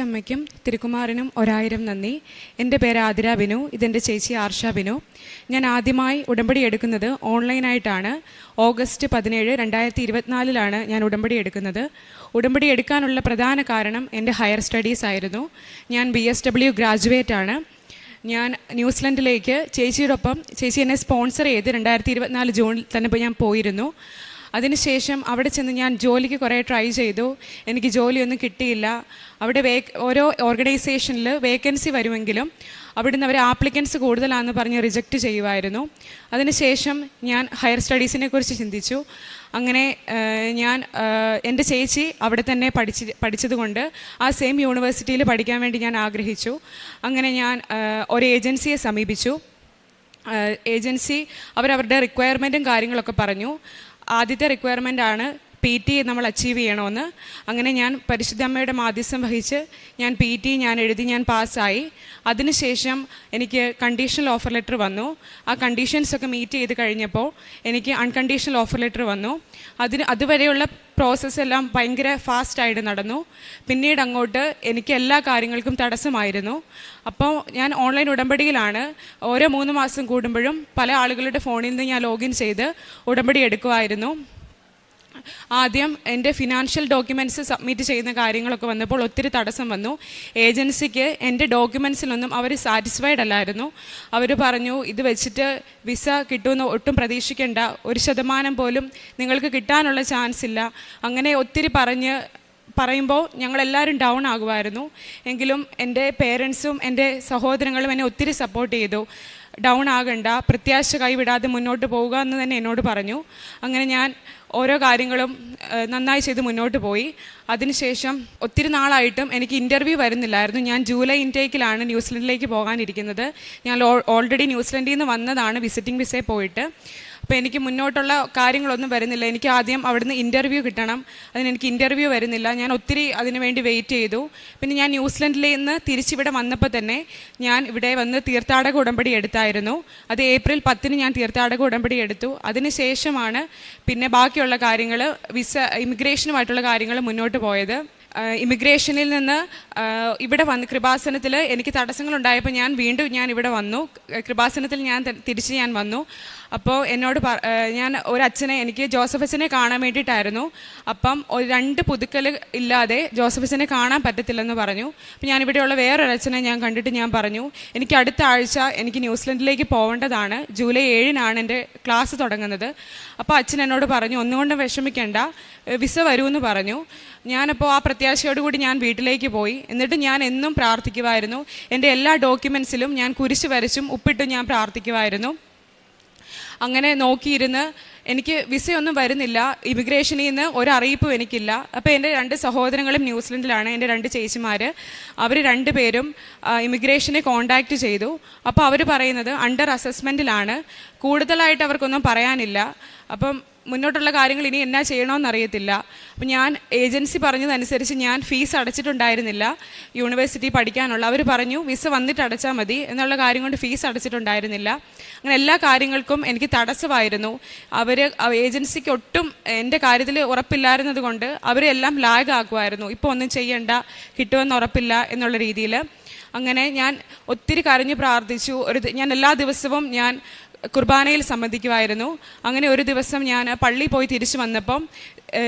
അമ്മയ്ക്കും തിരുക്കുമാരനും 1000 നന്ദി. എൻ്റെ പേര് ആതിര ബിനു, ഇതെൻ്റെ ചേച്ചി ആർഷ ബിനു. ഞാൻ ആദ്യമായി ഉടമ്പടി എടുക്കുന്നത് ഓൺലൈനായിട്ടാണ്. ഓഗസ്റ്റ് 17, 2024 ഞാൻ ഉടമ്പടി എടുക്കുന്നത്. ഉടമ്പടി എടുക്കാനുള്ള പ്രധാന കാരണം എൻ്റെ ഹയർ സ്റ്റഡീസ് ആയിരുന്നു. ഞാൻ BSW ഗ്രാജുവേറ്റ് ആണ്. ഞാൻ ന്യൂസിലൻഡിലേക്ക് ചേച്ചിയോടൊപ്പം, ചേച്ചി എന്നെ സ്പോൺസർ ചെയ്ത് 2024 ജൂണിൽ തന്നെ ഞാൻ പോയിരുന്നു. അതിനുശേഷം അവിടെ ചെന്ന് ഞാൻ ജോലിക്ക് കുറേ ട്രൈ ചെയ്തു. എനിക്ക് ജോലിയൊന്നും കിട്ടിയില്ല. അവിടെ ഓരോ ഓർഗനൈസേഷനിൽ വേക്കൻസി വരുമെങ്കിലും അവിടുന്ന് അവർ ആപ്ലിക്കൻസ് കൂടുതലാണെന്ന് പറഞ്ഞ് റിജക്റ്റ് ചെയ്യുമായിരുന്നു. അതിനുശേഷം ഞാൻ ഹയർ സ്റ്റഡീസിനെ കുറിച്ച് ചിന്തിച്ചു. അങ്ങനെ ഞാൻ എൻ്റെ ചേച്ചി അവിടെ തന്നെ പഠിച്ചതുകൊണ്ട് ആ സെയിം യൂണിവേഴ്സിറ്റിയിൽ പഠിക്കാൻ വേണ്ടി ഞാൻ ആഗ്രഹിച്ചു. അങ്ങനെ ഞാൻ ഒരു ഏജൻസിയെ സമീപിച്ചു. ഏജൻസി അവരവരുടെ റിക്വയർമെൻറ്റും കാര്യങ്ങളൊക്കെ പറഞ്ഞു. ആദ്യത്തെ റിക്വയർമെൻ്റ് ആണ് PT നമ്മൾ അച്ചീവ് ചെയ്യണമെന്ന്. അങ്ങനെ ഞാൻ പരിശുദ്ധ അമ്മയുടെ മാധ്യസ്ഥം വഹിച്ച് ഞാൻ PT ഞാൻ എഴുതി, ഞാൻ പാസ്സായി. അതിനുശേഷം എനിക്ക് കണ്ടീഷണൽ ഓഫർ ലെറ്റർ വന്നു. ആ കണ്ടീഷൻസൊക്കെ മീറ്റ് ചെയ്ത് കഴിഞ്ഞപ്പോൾ എനിക്ക് അൺകണ്ടീഷണൽ ഓഫർ ലെറ്റർ വന്നു. അതുവരെയുള്ള പ്രോസസ്സെല്ലാം ഭയങ്കര ഫാസ്റ്റായിട്ട് നടന്നു. പിന്നീട് അങ്ങോട്ട് എനിക്ക് എല്ലാ കാര്യങ്ങൾക്കും തടസ്സമായിരുന്നു. അപ്പോൾ ഞാൻ ഓൺലൈൻ ഉടമ്പടിയിലാണ്. ഓരോ 3 മാസം കൂടുമ്പോഴും പല ആളുകളുടെ ഫോണിൽ നിന്ന് ഞാൻ ലോഗിൻ ചെയ്ത് ഉടമ്പടി എടുക്കുമായിരുന്നു. ആദ്യം എൻ്റെ ഫിനാൻഷ്യൽ ഡോക്യുമെൻറ്റ്സ് സബ്മിറ്റ് ചെയ്യുന്ന കാര്യങ്ങളൊക്കെ വന്നപ്പോൾ ഒത്തിരി തടസ്സം വന്നു. ഏജൻസിക്ക് എൻ്റെ ഡോക്യുമെൻറ്റ്സിലൊന്നും അവർ സാറ്റിസ്ഫൈഡ് അല്ലായിരുന്നു. അവർ പറഞ്ഞു, ഇത് വെച്ചിട്ട് വിസ കിട്ടുമെന്ന് ഒട്ടും പ്രതീക്ഷിക്കേണ്ട, 1% പോലും നിങ്ങൾക്ക് കിട്ടാനുള്ള ചാൻസ് ഇല്ല. അങ്ങനെ ഒത്തിരി പറയുമ്പോൾ ഞങ്ങളെല്ലാവരും ഡൗൺ ആകുമായിരുന്നു. എങ്കിലും എൻ്റെ പേരൻസും എൻ്റെ സഹോദരങ്ങളും എന്നെ ഒത്തിരി സപ്പോർട്ട് ചെയ്തു. ഡൗൺ ആകണ്ട, പ്രത്യാശ കൈവിടാതെ മുന്നോട്ട് പോവുക എന്ന് തന്നെ എന്നോട് പറഞ്ഞു. അങ്ങനെ ഞാൻ ഓരോ കാര്യങ്ങളും നന്നായി ചെയ്ത് മുന്നോട്ട് പോയി. അതിനുശേഷം ഒത്തിരി നാളായിട്ടും എനിക്ക് ഇൻ്റർവ്യൂ വരുന്നില്ലായിരുന്നു. ഞാൻ ജൂലൈ ഇൻടേക്കിലാണ് ന്യൂസിലൻഡിലേക്ക് പോകാനിരിക്കുന്നത്. ഞാൻ ഓൾറെഡി ന്യൂസിലൻഡിൽ നിന്ന് വന്നതാണ് വിസിറ്റിംഗ് വിസയിൽ പോയിട്ട്. അപ്പോൾ എനിക്ക് മുന്നോട്ടുള്ള കാര്യങ്ങളൊന്നും വരുന്നില്ല. എനിക്ക് ആദ്യം അവിടുന്ന് ഇൻ്റർവ്യൂ കിട്ടണം. അതിനെനിക്ക് ഇൻ്റർവ്യൂ വരുന്നില്ല. ഞാൻ ഒത്തിരി അതിന് വേണ്ടി വെയിറ്റ് ചെയ്തു. പിന്നെ ഞാൻ ന്യൂസിലൻഡിൽ നിന്ന് തിരിച്ചിവിടെ വന്നപ്പോൾ തന്നെ ഞാൻ ഇവിടെ വന്ന് തീർത്ഥാടക ഉടമ്പടി എടുത്തായിരുന്നു. അത് ഏപ്രിൽ 10 ഞാൻ തീർത്ഥാടക ഉടമ്പടി എടുത്തു. അതിനുശേഷമാണ് പിന്നെ ബാക്കിയുള്ള കാര്യങ്ങൾ, വിസ ഇമിഗ്രേഷനുമായിട്ടുള്ള കാര്യങ്ങൾ മുന്നോട്ട് പോയത്. ഇമിഗ്രേഷനിൽ നിന്ന് ഇവിടെ വന്ന് കൃപാസനത്തിൽ എനിക്ക് തടസ്സങ്ങളുണ്ടായപ്പോൾ ഞാൻ ഇവിടെ വന്നു. കൃപാസനത്തിൽ തിരിച്ച് ഞാൻ വന്നു. അപ്പോൾ എന്നോട് ഞാൻ ഒരച്ഛനെ, എനിക്ക് ജോസഫ് അച്ഛനെ കാണാൻ വേണ്ടിയിട്ടായിരുന്നു. അപ്പം 2 പുതുക്കൽ ഇല്ലാതെ ജോസഫ് അച്ഛനെ കാണാൻ പറ്റത്തില്ലെന്ന് പറഞ്ഞു. അപ്പോൾ ഞാനിവിടെയുള്ള വേറൊരച്ഛനെ ഞാൻ കണ്ടിട്ട് ഞാൻ പറഞ്ഞു, എനിക്ക് അടുത്ത ആഴ്ച എനിക്ക് ന്യൂസിലൻഡിലേക്ക് പോകേണ്ടതാണ്. ജൂലൈ 7 എൻ്റെ ക്ലാസ് തുടങ്ങുന്നത്. അപ്പോൾ അച്ഛൻ എന്നോട് പറഞ്ഞു, ഒന്നുകൊണ്ടും വിഷമിക്കേണ്ട, വിസ വരുമെന്ന് പറഞ്ഞു. ഞാനപ്പോൾ ആ പ്രത്യാശയോടുകൂടി ഞാൻ വീട്ടിലേക്ക് പോയി. എന്നിട്ട് ഞാൻ എന്നും പ്രാർത്ഥിക്കുമായിരുന്നു. എൻ്റെ എല്ലാ ഡോക്യുമെൻസിലും ഞാൻ കുരിശ് വരച്ചും ഉപ്പിട്ടും ഞാൻ പ്രാർത്ഥിക്കുമായിരുന്നു. അങ്ങനെ നോക്കിയിരുന്ന് എനിക്ക് വിസയൊന്നും വരുന്നില്ല. ഇമിഗ്രേഷനിൽ നിന്ന് ഒരറിയിപ്പും എനിക്കില്ല. അപ്പോൾ എൻ്റെ 2 സഹോദരങ്ങളും ന്യൂസിലൻഡിലാണ്, എൻ്റെ 2 ചേച്ചിമാർ. അവർ 2 പേരും ഇമിഗ്രേഷനെ കോൺടാക്റ്റ് ചെയ്തു. അപ്പോൾ അവർ പറയുന്നത് അണ്ടർ അസസ്മെൻറ്റിലാണ്, കൂടുതലായിട്ട് അവർക്കൊന്നും പറയാനില്ല. അപ്പം മുന്നോട്ടുള്ള കാര്യങ്ങൾ ഇനി എന്നാ ചെയ്യണമെന്നറിയത്തില്ല. അപ്പം ഞാൻ ഏജൻസി പറഞ്ഞതനുസരിച്ച് ഞാൻ ഫീസ് അടച്ചിട്ടുണ്ടായിരുന്നില്ല യൂണിവേഴ്സിറ്റി പഠിക്കാനുള്ള. അവർ പറഞ്ഞു വിസ വന്നിട്ട് അടച്ചാൽ മതി എന്നുള്ള കാര്യം കൊണ്ട് ഫീസ് അടച്ചിട്ടുണ്ടായിരുന്നില്ല. അങ്ങനെ എല്ലാ കാര്യങ്ങൾക്കും എനിക്ക് തടസ്സമായിരുന്നു. ഏജൻസിക്ക് ഒട്ടും എൻ്റെ കാര്യത്തിൽ ഉറപ്പില്ലായിരുന്നത് കൊണ്ട് അവരെല്ലാം ലാഗ് ആക്കുമായിരുന്നു. ഇപ്പോൾ ഒന്നും ചെയ്യണ്ട, കിട്ടുമെന്ന് ഉറപ്പില്ല എന്നുള്ള രീതിയിൽ. അങ്ങനെ ഞാൻ ഒത്തിരി കരഞ്ഞു പ്രാർത്ഥിച്ചു. ഞാൻ എല്ലാ ദിവസവും ഞാൻ കുർബാനയിൽ സംബന്ധിക്കുമായിരുന്നു. അങ്ങനെ ഒരു ദിവസം ഞാൻ പള്ളിയിൽ പോയി തിരിച്ചു വന്നപ്പം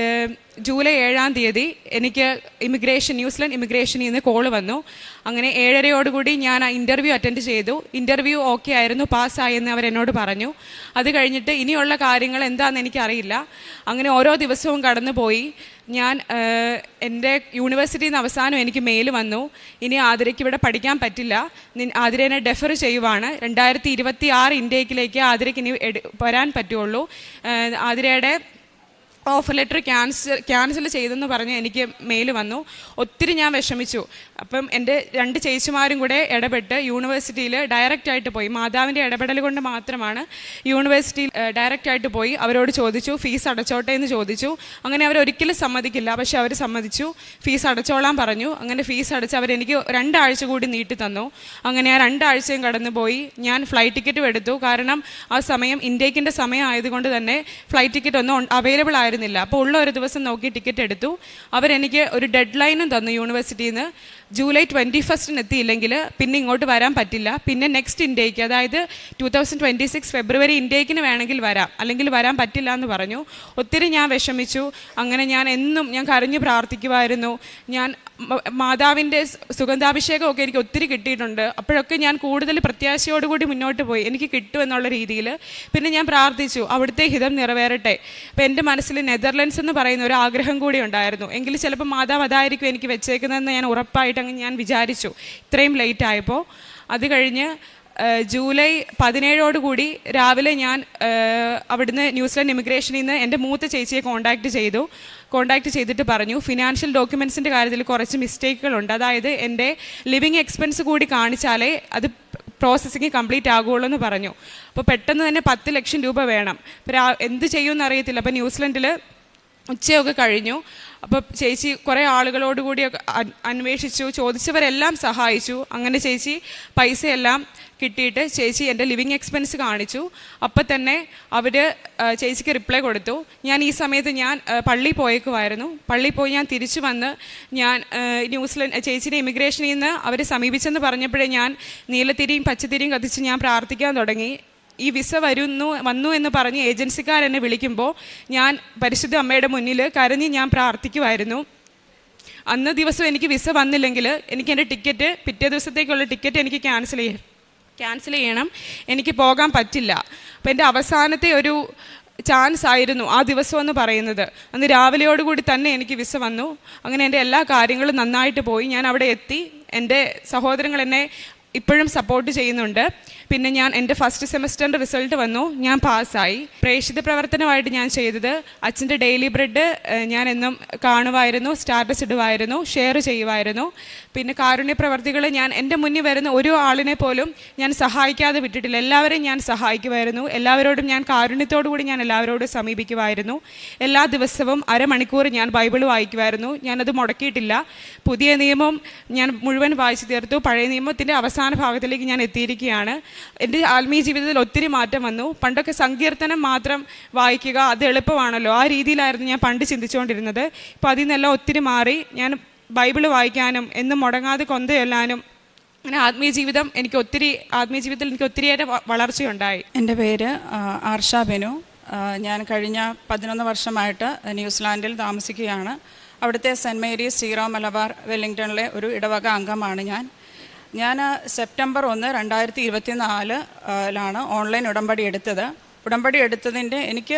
ജൂലൈ 7 എനിക്ക് ന്യൂസിലൻഡ് ഇമിഗ്രേഷനിൽ നിന്ന് കോള് വന്നു. അങ്ങനെ 7:30 ഞാൻ ആ ഇൻ്റർവ്യൂ അറ്റൻഡ് ചെയ്തു. ഇൻ്റർവ്യൂ ഓക്കെ ആയിരുന്നു, പാസ്സായെന്ന് അവരെന്നോട് പറഞ്ഞു. അത് കഴിഞ്ഞിട്ട് ഇനിയുള്ള കാര്യങ്ങൾ എന്താണെന്ന് എനിക്കറിയില്ല. അങ്ങനെ ഓരോ ദിവസവും കടന്നു പോയി. ഞാൻ എൻ്റെ യൂണിവേഴ്സിറ്റിയിൽ നിന്ന് അവസാനം എനിക്ക് മെയിൽ വന്നു, ഇനി ആതിരയ്ക്ക് ഇവിടെ പഠിക്കാൻ പറ്റില്ല, ആതിരേനെ ഡെഫർ ചെയ്യുവാണ്. 2026 ഇൻടേക്കിലേക്ക് ആതിരയ്ക്ക് ഇനി വരാൻ പറ്റുള്ളൂ. ആതിരയുടെ ഓഫർ ലെറ്റർ ക്യാൻസൽ ചെയ്തെന്ന് പറഞ്ഞ് എനിക്ക് മെയിൽ വന്നു. ഒത്തിരി ഞാൻ വിഷമിച്ചു. അപ്പം എൻ്റെ 2 ചേച്ചിമാരും കൂടെ ഇടപെട്ട് യൂണിവേഴ്സിറ്റിയിൽ ഡയറക്റ്റായിട്ട് പോയി. മാതാവിൻ്റെ ഇടപെടൽ കൊണ്ട് മാത്രമാണ് യൂണിവേഴ്സിറ്റിയിൽ ഡയറക്റ്റായിട്ട് പോയി അവരോട് ചോദിച്ചു, ഫീസ് അടച്ചോട്ടെ എന്ന് ചോദിച്ചു. അങ്ങനെ അവരൊരിക്കലും സമ്മതിക്കില്ല, പക്ഷെ അവർ സമ്മതിച്ചു, ഫീസ് അടച്ചോളാൻ പറഞ്ഞു. അങ്ങനെ ഫീസ് അടച്ച് അവരെനിക്ക് 2 ആഴ്ച കൂടി നീട്ടി തന്നു. അങ്ങനെ ആ 2 ആഴ്ചയും കടന്നു പോയി. ഞാൻ ഫ്ലൈറ്റ് ടിക്കറ്റും എടുത്തു. കാരണം ആ സമയം ഇൻടേക്കിൻ്റെ സമയം ആയതുകൊണ്ട് തന്നെ ഫ്ലൈറ്റ് ടിക്കറ്റ് ഒന്നും അവൈലബിൾ ആയിരുന്നില്ല. അപ്പോൾ ഉള്ള ഒരു ദിവസം നോക്കി ടിക്കറ്റ് എടുത്തു. അവരെനിക്ക് ഒരു ഡെഡ് ലൈനും തന്നു യൂണിവേഴ്സിറ്റിയിൽ നിന്ന്. ജൂലൈ 21 എത്തിയില്ലെങ്കിൽ പിന്നെ ഇങ്ങോട്ട് വരാൻ പറ്റില്ല. പിന്നെ നെക്സ്റ്റ് ഇൻടേക്ക്, അതായത് 2026 ഫെബ്രുവരി ഇൻടേക്കിന് വേണമെങ്കിൽ വരാം, അല്ലെങ്കിൽ വരാൻ പറ്റില്ല എന്ന് പറഞ്ഞു. ഒത്തിരി ഞാൻ വിഷമിച്ചു. അങ്ങനെ ഞാൻ കരഞ്ഞു പ്രാർത്ഥിക്കുമായിരുന്നു. ഞാൻ മാതാവിൻ്റെ സുഗന്ധാഭിഷേകമൊക്കെ എനിക്ക് ഒത്തിരി കിട്ടിയിട്ടുണ്ട്. അപ്പോഴൊക്കെ ഞാൻ കൂടുതൽ പ്രത്യാശയോടുകൂടി മുന്നോട്ട് പോയി, എനിക്ക് കിട്ടുമെന്നുള്ള രീതിയിൽ. പിന്നെ ഞാൻ പ്രാർത്ഥിച്ചു, അവിടുത്തെ ഹിതം നിറവേറട്ടെ. അപ്പോൾ എൻ്റെ മനസ്സിൽ നെതർലൻഡ്സ് എന്ന് പറയുന്ന ഒരു ആഗ്രഹം കൂടി ഉണ്ടായിരുന്നു. എങ്കിൽ ചിലപ്പോൾ മാതാവ് അതായിരിക്കും എനിക്ക് വെച്ചേക്കുന്നതെന്ന് ഞാൻ ഉറപ്പായിട്ട് ഞാൻ വിചാരിച്ചു, ഇത്രയും ലേറ്റ് ആയപ്പോൾ. അത് കഴിഞ്ഞ് ജൂലൈ 17 രാവിലെ ഞാൻ അവിടുന്ന് ന്യൂസിലൻഡ് ഇമിഗ്രേഷനിൽ നിന്ന് എൻ്റെ മൂത്ത ചേച്ചിയെ കോൺടാക്റ്റ് ചെയ്തിട്ട് പറഞ്ഞു, ഫിനാൻഷ്യൽ ഡോക്യുമെൻറ്റ്സിൻ്റെ കാര്യത്തിൽ കുറച്ച് മിസ്റ്റേക്കുകളുണ്ട്. അതായത് എൻ്റെ ലിവിങ് എക്സ്പെൻസ് കൂടി കാണിച്ചാലേ അത് പ്രോസസ്സിങ് കംപ്ലീറ്റ് ആകുള്ളൂ എന്ന് പറഞ്ഞു. അപ്പോൾ പെട്ടെന്ന് തന്നെ 10 ലക്ഷം രൂപ വേണം. എന്ത് ചെയ്യുമെന്ന് അറിയത്തില്ല. അപ്പോൾ ന്യൂസിലൻഡിൽ ഉച്ചയൊക്കെ കഴിഞ്ഞു. അപ്പോൾ ചേച്ചി കുറേ ആളുകളോട് കൂടിയൊക്കെ അന്വേഷിച്ചു, ചോദിച്ചവരെല്ലാം സഹായിച്ചു. അങ്ങനെ ചേച്ചി പൈസയെല്ലാം കിട്ടിയിട്ട് ചേച്ചി എൻ്റെ ലിവിങ് എക്സ്പെൻസ് കാണിച്ചു. അപ്പം തന്നെ അവർ ചേച്ചിക്ക് റിപ്ലൈ കൊടുത്തു. ഞാൻ ഈ സമയത്ത് പള്ളിയിൽ പോയേക്കുമായിരുന്നു. പള്ളിയിൽ പോയി ഞാൻ തിരിച്ചു വന്ന് ഞാൻ ന്യൂസിലൻഡ് ചേച്ചിയുടെ ഇമിഗ്രേഷനിൽ നിന്ന് അവർ സമീപിച്ചെന്ന് പറഞ്ഞപ്പോഴേ ഞാൻ നീലത്തിരിയും പച്ചത്തിരിയും കത്തിച്ച് ഞാൻ പ്രാർത്ഥിക്കാൻ തുടങ്ങി. ഈ വിസ വന്നു എന്ന് പറഞ്ഞ് ഏജൻസിക്കാരെന്നെ വിളിക്കുമ്പോൾ ഞാൻ പരിശുദ്ധ അമ്മയുടെ മുന്നിൽ കരഞ്ഞ് ഞാൻ പ്രാർത്ഥിക്കുമായിരുന്നു. അന്ന് ദിവസം എനിക്ക് വിസ വന്നില്ലെങ്കിൽ എനിക്ക് എൻ്റെ ടിക്കറ്റ്, പിറ്റേ ദിവസത്തേക്കുള്ള ടിക്കറ്റ് എനിക്ക് ക്യാൻസൽ ചെയ്യണം, എനിക്ക് പോകാൻ പറ്റില്ല. അപ്പോൾ എൻ്റെ അവസാനത്തെ ഒരു ചാൻസ് ആയിരുന്നു ആ ദിവസം എന്ന് പറയുന്നത്. അന്ന് രാവിലെയോടുകൂടി തന്നെ എനിക്ക് വിസ വന്നു. അങ്ങനെ എൻ്റെ എല്ലാ കാര്യങ്ങളും നന്നായിട്ട് പോയി. ഞാൻ അവിടെ എത്തി. എൻ്റെ സഹോദരങ്ങൾ എന്നെ ഇപ്പോഴും സപ്പോർട്ട് ചെയ്യുന്നുണ്ട്. പിന്നെ എൻ്റെ ഫസ്റ്റ് സെമസ്റ്ററിൻ്റെ റിസൾട്ട് വന്നു, ഞാൻ പാസ്സായി. പ്രേക്ഷിത പ്രവർത്തനമായിട്ട് ഞാൻ ചെയ്തത് അച്ഛൻ്റെ ഡെയിലി ബ്രെഡ് ഞാൻ എന്നും കാണുമായിരുന്നു, സ്റ്റാറ്റസ് ഇടുമായിരുന്നു, ഷെയർ ചെയ്യുമായിരുന്നു. പിന്നെ കാരുണ്യ പ്രവർത്തികൾ എൻ്റെ മുന്നിൽ വരുന്ന ഒരു ആളിനെ പോലും ഞാൻ സഹായിക്കാതെ വിട്ടിട്ടില്ല. എല്ലാവരെയും ഞാൻ സഹായിക്കുമായിരുന്നു. എല്ലാവരോടും ഞാൻ കാരുണ്യത്തോടു കൂടി ഞാൻ എല്ലാവരോടും സമീപിക്കുമായിരുന്നു. എല്ലാ ദിവസവും അരമണിക്കൂർ ഞാൻ ബൈബിൾ വായിക്കുമായിരുന്നു. ഞാനത് മുടക്കിയിട്ടില്ല. പുതിയ നിയമം ഞാൻ മുഴുവൻ വായിച്ചു തീർത്തു. പഴയ നിയമത്തിൻ്റെ അവസാന ഭാഗത്തിലേക്ക് ഞാൻ എത്തിയിരിക്കുകയാണ്. എൻ്റെ ആത്മീയ ജീവിതത്തിൽ ഒത്തിരി മാറ്റം വന്നു. പണ്ടൊക്കെ സങ്കീർത്തനം മാത്രം വായിക്കുക, അത് എളുപ്പമാണല്ലോ, ആ രീതിയിലായിരുന്നു ഞാൻ പണ്ട് ചിന്തിച്ചുകൊണ്ടിരുന്നത്. ഇപ്പോൾ അതിൽ നിന്നെല്ലാം ഒത്തിരി മാറി. ഞാൻ ബൈബിൾ വായിക്കാനും എന്നും മുടങ്ങാതെ കൊന്തയൊല്ലാനും അങ്ങനെ ആത്മീയ ജീവിതത്തിൽ എനിക്ക് ഒത്തിരിയേറെ വളർച്ചയുണ്ടായി. എൻ്റെ പേര് ആർഷ ബിനു. ഞാൻ കഴിഞ്ഞ 11 വർഷമായിട്ട് ന്യൂസിലാൻഡിൽ താമസിക്കുകയാണ്. അവിടുത്തെ സെൻറ്റ് മേരീസ് സീറോ മലബാർ വെല്ലിംഗ്ടണിലെ ഒരു ഇടവക അംഗമാണ് ഞാൻ സെപ്റ്റംബർ 1, 2024 ഓൺലൈൻ ഉടമ്പടി എടുത്തത്. ഉടമ്പടി എടുത്തതിൻ്റെ എനിക്ക്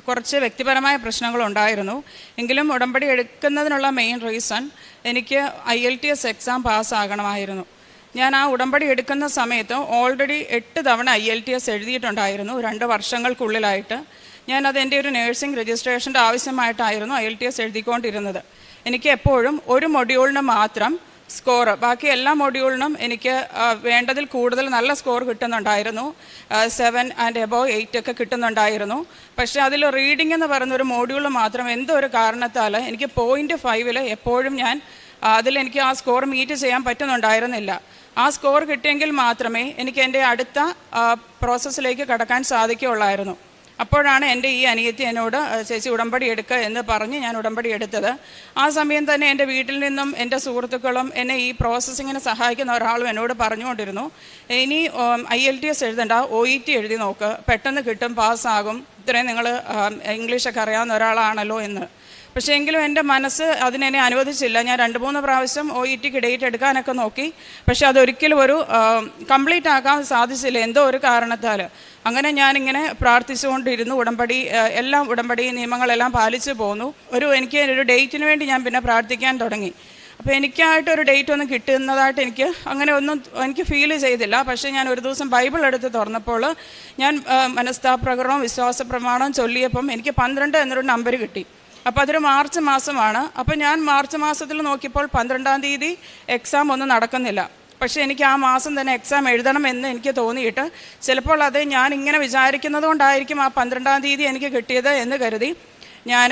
കുറച്ച് വ്യക്തിപരമായ പ്രശ്നങ്ങളുണ്ടായിരുന്നു. എങ്കിലും ഉടമ്പടി എടുക്കുന്നതിനുള്ള മെയിൻ റീസൺ എനിക്ക് IELTS എക്സാം പാസ്സാകണമായിരുന്നു. ഞാൻ ആ ഉടമ്പടി എടുക്കുന്ന സമയത്ത് ഓൾറെഡി 8 തവണ IELTS എഴുതിയിട്ടുണ്ടായിരുന്നു 2 വർഷങ്ങൾക്കുള്ളിലായിട്ട്. ഞാനത് എൻ്റെ ഒരു നേഴ്സിംഗ് രജിസ്ട്രേഷൻ്റെ ആവശ്യമായിട്ടായിരുന്നു IELTS എഴുതിക്കൊണ്ടിരുന്നത്. എനിക്ക് എപ്പോഴും ഒരു മൊഡ്യൂളിന് മാത്രം സ്കോർ, ബാക്കി എല്ലാ മൊഡ്യൂളിനും എനിക്ക് വേണ്ടതിൽ കൂടുതൽ നല്ല സ്കോർ കിട്ടുന്നുണ്ടായിരുന്നു. 7 ആൻഡ് എബോവ് 8 ഒക്കെ കിട്ടുന്നുണ്ടായിരുന്നു. പക്ഷേ അതിൽ റീഡിംഗ് എന്ന് പറയുന്നൊരു മൊഡ്യൂളിൽ മാത്രം എന്തോ ഒരു കാരണത്താൽ എനിക്ക് 0.5 എപ്പോഴും അതിലെനിക്ക് ആ സ്കോർ മീറ്റ് ചെയ്യാൻ പറ്റുന്നുണ്ടായിരുന്നില്ല. ആ സ്കോർ കിട്ടിയെങ്കിൽ മാത്രമേ എനിക്ക് എൻ്റെ അടുത്ത പ്രോസസ്സിലേക്ക് കടക്കാൻ സാധിക്കുകയുള്ളായിരുന്നു. അപ്പോഴാണ് എൻ്റെ ഈ അനിയത്തി എന്നോട് ചേച്ചി ഉടമ്പടി എടുക്കുക എന്ന് പറഞ്ഞ് ഞാൻ ഉടമ്പടി എടുത്തത്. ആ സമയം തന്നെ എൻ്റെ വീട്ടിൽ നിന്നും എൻ്റെ സുഹൃത്തുക്കളും എന്നെ ഈ പ്രോസസ്സിങ്ങിന് സഹായിക്കുന്ന ഒരാളും എന്നോട് പറഞ്ഞുകൊണ്ടിരുന്നു, ഇനി IELTS എഴുതണ്ട, OET എഴുതി നോക്ക്, പെട്ടെന്ന് കിട്ടും, പാസ്സാകും, ഇത്രയും നിങ്ങൾ ഇംഗ്ലീഷൊക്കെ അറിയാവുന്ന ഒരാളാണല്ലോ എന്ന്. പക്ഷേ എങ്കിലും എൻ്റെ മനസ്സ് അതിനെന്നെ അനുവദിച്ചില്ല. ഞാൻ 2-3 പ്രാവശ്യം OETക്ക് ഡേറ്റ് എടുക്കാനൊക്കെ നോക്കി. പക്ഷെ അതൊരിക്കലും കംപ്ലീറ്റ് ആക്കാൻ സാധിച്ചില്ല, എന്തോ ഒരു കാരണത്താൽ. അങ്ങനെ ഞാനിങ്ങനെ പ്രാർത്ഥിച്ചുകൊണ്ടിരുന്നു. ഉടമ്പടി നിയമങ്ങളെല്ലാം പാലിച്ചു പോന്നു. എനിക്ക് ഒരു ഡേറ്റിന് വേണ്ടി ഞാൻ പിന്നെ പ്രാർത്ഥിക്കാൻ തുടങ്ങി. അപ്പോൾ എനിക്കായിട്ടൊരു ഡേറ്റ് ഒന്നും കിട്ടുന്നതായിട്ട് എനിക്ക് ഫീൽ ചെയ്തില്ല. പക്ഷേ ഞാൻ ഒരു ദിവസം ബൈബിൾ എടുത്ത് തുറന്നപ്പോൾ ഞാൻ മനസ്താപ്രകരണവും വിശ്വാസ പ്രമാണവും ചൊല്ലിയപ്പം എനിക്ക് 12 എന്നൊരു നമ്പർ കിട്ടി. അപ്പോൾ അതൊരു മാർച്ച് മാസമാണ്. അപ്പോൾ ഞാൻ മാർച്ച് മാസത്തിൽ നോക്കിയപ്പോൾ 12-ാം തീയതി എക്സാം ഒന്നും നടക്കുന്നില്ല. പക്ഷേ എനിക്ക് ആ മാസം തന്നെ എക്സാം എഴുതണമെന്ന് എനിക്ക് തോന്നിയിട്ട്, ചിലപ്പോൾ അത് ഞാൻ ഇങ്ങനെ വിചാരിക്കുന്നത് കൊണ്ടായിരിക്കും ആ 12-ാം തീയതി എനിക്ക് കിട്ടിയത് എന്ന് കരുതി ഞാൻ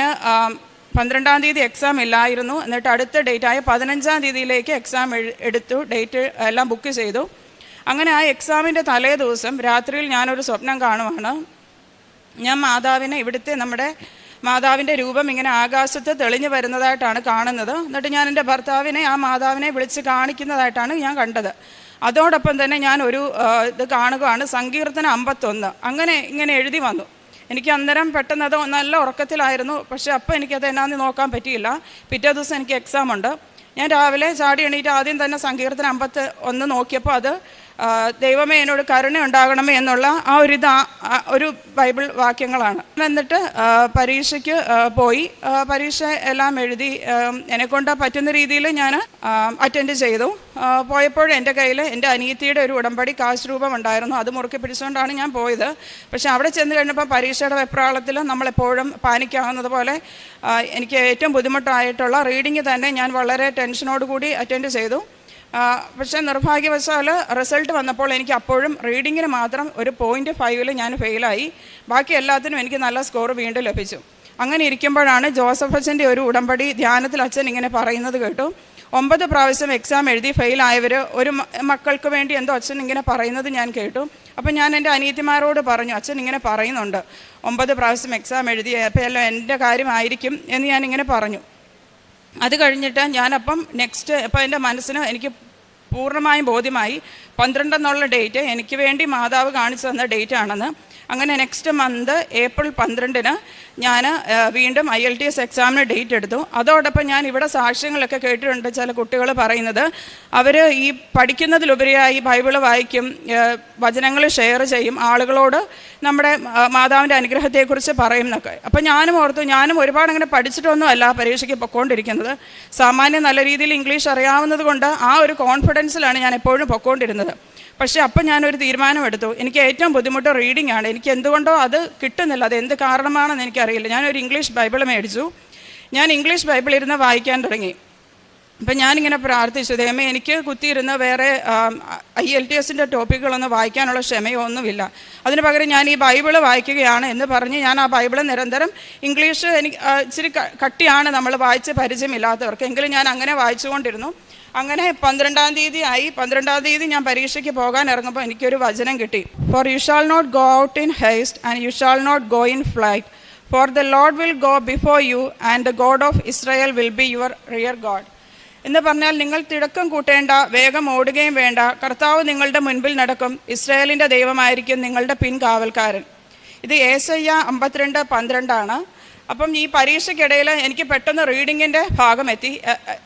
12-ാം തീയതി എക്സാം ഇല്ലായിരുന്നു. എന്നിട്ട് അടുത്ത ഡേറ്റായ 15-ാം തീയതിയിലേക്ക് എക്സാം എടുത്തു, ഡേറ്റ് എല്ലാം ബുക്ക് ചെയ്തു. അങ്ങനെ ആ എക്സാമിൻ്റെ തലേ ദിവസം രാത്രിയിൽ ഞാനൊരു സ്വപ്നം കാണുവാണ്. ഞാൻ മാതാവിനെ, ഇവിടുത്തെ നമ്മുടെ മാതാവിൻ്റെ രൂപം ഇങ്ങനെ ആകാശത്ത് തെളിഞ്ഞു വരുന്നതായിട്ടാണ് കാണുന്നത്. എന്നിട്ട് ഞാൻ എൻ്റെ ഭർത്താവിനെ ആ മാതാവിനെ വിളിച്ച് കാണിക്കുന്നതായിട്ടാണ് ഞാൻ കണ്ടത്. അതോടൊപ്പം തന്നെ ഞാൻ ഒരു ഇത് കാണുകയാണ്, സങ്കീർത്തനം 51 അങ്ങനെ ഇങ്ങനെ എഴുതി വന്നു. എനിക്ക് അന്നേരം പെട്ടെന്ന് അത് നല്ല ഉറക്കത്തിലായിരുന്നു. പക്ഷേ അപ്പം എനിക്കത് എന്നാന്ന് നോക്കാൻ പറ്റിയില്ല. പിറ്റേ ദിവസം എനിക്ക് എക്സാം ഉണ്ട്. ഞാൻ രാവിലെ ചാടി എണീറ്റ് ആദ്യം തന്നെ സങ്കീർത്തനം 51 നോക്കിയപ്പോൾ അത് ദൈവമേ എന്നോട് കരുണ ഉണ്ടാകണമേ എന്നുള്ള ഒരു ബൈബിൾ വാക്യങ്ങളാണ്. എന്നിട്ട് പരീക്ഷയ്ക്ക് പോയി. പരീക്ഷ എല്ലാം എഴുതി എന്നെക്കൊണ്ട് പറ്റുന്ന രീതിയിൽ ഞാൻ അറ്റൻഡ് ചെയ്തു. പോയപ്പോൾ എൻ്റെ കയ്യിൽ എൻ്റെ അനിയത്തിയുടെ ഒരു ഉടമ്പടി കാശ് രൂപം ഉണ്ടായിരുന്നു. അത് മുറുക്കി പിടിച്ചുകൊണ്ടാണ് ഞാൻ പോയത്. പക്ഷേ അവിടെ ചെന്ന് കഴിഞ്ഞപ്പോൾ പരീക്ഷയുടെ വെപ്രാളത്തിൽ നമ്മളെപ്പോഴും പാനിക്കാവുന്നത് പോലെ എനിക്ക് ഏറ്റവും ബുദ്ധിമുട്ടായിട്ടുള്ള റീഡിങ് തന്നെ ഞാൻ വളരെ ടെൻഷനോടുകൂടി അറ്റൻഡ് ചെയ്തു. പക്ഷേ നിർഭാഗ്യവശാൽ റിസൾട്ട് വന്നപ്പോൾ എനിക്ക് അപ്പോഴും റീഡിങ്ങിന് മാത്രം ഒരു 0.5 ഞാൻ ഫെയിലായി. ബാക്കി എല്ലാത്തിനും എനിക്ക് നല്ല സ്കോർ വീണ്ടും ലഭിച്ചു. അങ്ങനെ ഇരിക്കുമ്പോഴാണ് ജോസഫ് അച്ഛൻ്റെ ഒരു ഉടമ്പടി ധ്യാനത്തിൽ അച്ഛൻ ഇങ്ങനെ പറയുന്നത് കേട്ടു. 9 പ്രാവശ്യം എക്സാം എഴുതി ഫെയിലായവർ ഒരു മക്കൾക്ക് വേണ്ടി എന്തോ അച്ഛൻ ഇങ്ങനെ പറയുന്നത് ഞാൻ കേട്ടു. അപ്പം ഞാൻ എൻ്റെ അനിയത്തിമാരോട് പറഞ്ഞു, അച്ഛൻ ഇങ്ങനെ പറയുന്നുണ്ട് 9 പ്രാവശ്യം എക്സാം എഴുതി, അപ്പോൾ എല്ലാം എൻ്റെ കാര്യമായിരിക്കും എന്ന് ഞാനിങ്ങനെ പറഞ്ഞു. അത് കഴിഞ്ഞിട്ട് ഞാനപ്പം അപ്പോൾ എൻ്റെ മനസ്സിന് എനിക്ക് പൂർണ്ണമായും ബോധ്യമായി 12 എന്നുള്ള ഡേറ്റ് എനിക്ക് വേണ്ടി മാതാവ് കാണിച്ചു തന്ന ഡേറ്റ് ആണെന്ന്. അങ്ങനെ നെക്സ്റ്റ് മന്ത് ഏപ്രിൽ 12 ഞാൻ വീണ്ടും IELTS എക്സാമിന് ഡേറ്റ് എടുത്തു. അതോടൊപ്പം ഞാൻ ഇവിടെ സാക്ഷ്യങ്ങളൊക്കെ കേട്ടിട്ടുണ്ട്. ചില കുട്ടികൾ പറയുന്നത് അവർ ഈ പഠിക്കുന്നതിലുപരിയായി ബൈബിള് വായിക്കും, വചനങ്ങൾ ഷെയർ ചെയ്യും, ആളുകളോട് നമ്മുടെ മാതാവിൻ്റെ അനുഗ്രഹത്തെക്കുറിച്ച് പറയും എന്നൊക്കെ. അപ്പം ഞാനും ഓർത്തു, ഞാനും ഒരുപാട് അങ്ങനെ പഠിച്ചിട്ടൊന്നും അല്ല പരീക്ഷയ്ക്ക് പൊയ്ക്കൊണ്ടിരിക്കുന്നത്. സാമാന്യം നല്ല രീതിയിൽ ഇംഗ്ലീഷ് അറിയാവുന്നത് കൊണ്ട് ആ ഒരു കോൺഫിഡൻസിലാണ് ഞാൻ എപ്പോഴും പൊയ്ക്കൊണ്ടിരുന്നത്. പക്ഷേ അപ്പം ഞാനൊരു തീരുമാനമെടുത്തു. എനിക്ക് ഏറ്റവും ബുദ്ധിമുട്ട് റീഡിംഗ് ആണ്. എനിക്ക് എന്തുകൊണ്ടോ അത് കിട്ടുന്നില്ല. അത് എന്ത് കാരണമാണെന്ന് എനിക്കറിയില്ല. ഞാനൊരു ഇംഗ്ലീഷ് ബൈബിൾ മേടിച്ചു. ഞാൻ ഇംഗ്ലീഷ് ബൈബിൾ ഇരുന്ന് വായിക്കാൻ തുടങ്ങി. അപ്പം ഞാനിങ്ങനെ പ്രാർത്ഥിച്ചു, ദൈവമേ എനിക്ക് കുത്തിയിരുന്ന് വേറെ IELTSൻ്റെ ടോപ്പിക്കുകളൊന്നും വായിക്കാനുള്ള ക്ഷമയോ ഒന്നുമില്ല. അതിന് പകരം ഞാൻ ഈ ബൈബിള് വായിക്കുകയാണ് എന്ന് പറഞ്ഞ് ഞാൻ ആ ബൈബിള് നിരന്തരം, ഇംഗ്ലീഷ് എനിക്ക് ഇച്ചിരി കട്ടിയാണ് നമ്മൾ വായിച്ച് പരിചയമില്ലാത്തവർക്ക്, എങ്കിലും ഞാൻ അങ്ങനെ വായിച്ചുകൊണ്ടിരുന്നു. അങ്ങനെ 12-ാം തീയതി ആയി. 12-ാം തീയതി ഞാൻ പരീക്ഷയ്ക്ക് പോകാൻ ഇറങ്ങുമ്പോൾ എനിക്കൊരു വചനം കിട്ടി. For you shall not go out in haste and you shall not go in flight, for the Lord will go before you and the God of Israel will be your rear God. എന്ന് പറഞ്ഞാൽ നിങ്ങൾ തിടക്കം കൂട്ടേണ്ട, വേഗം ഓടുകയും വേണ്ട, കർത്താവ് നിങ്ങളുടെ മുൻപിൽ നടക്കും, ഇസ്രായേലിൻ്റെ ദൈവമായിരിക്കും നിങ്ങളുടെ പിൻകാവൽക്കാരൻ. ഇത് യേശയ്യ 52:12 അപ്പം ഈ പരീക്ഷയ്ക്കിടയിൽ എനിക്ക് പെട്ടെന്ന് റീഡിങ്ങിൻ്റെ ഭാഗം എത്തി.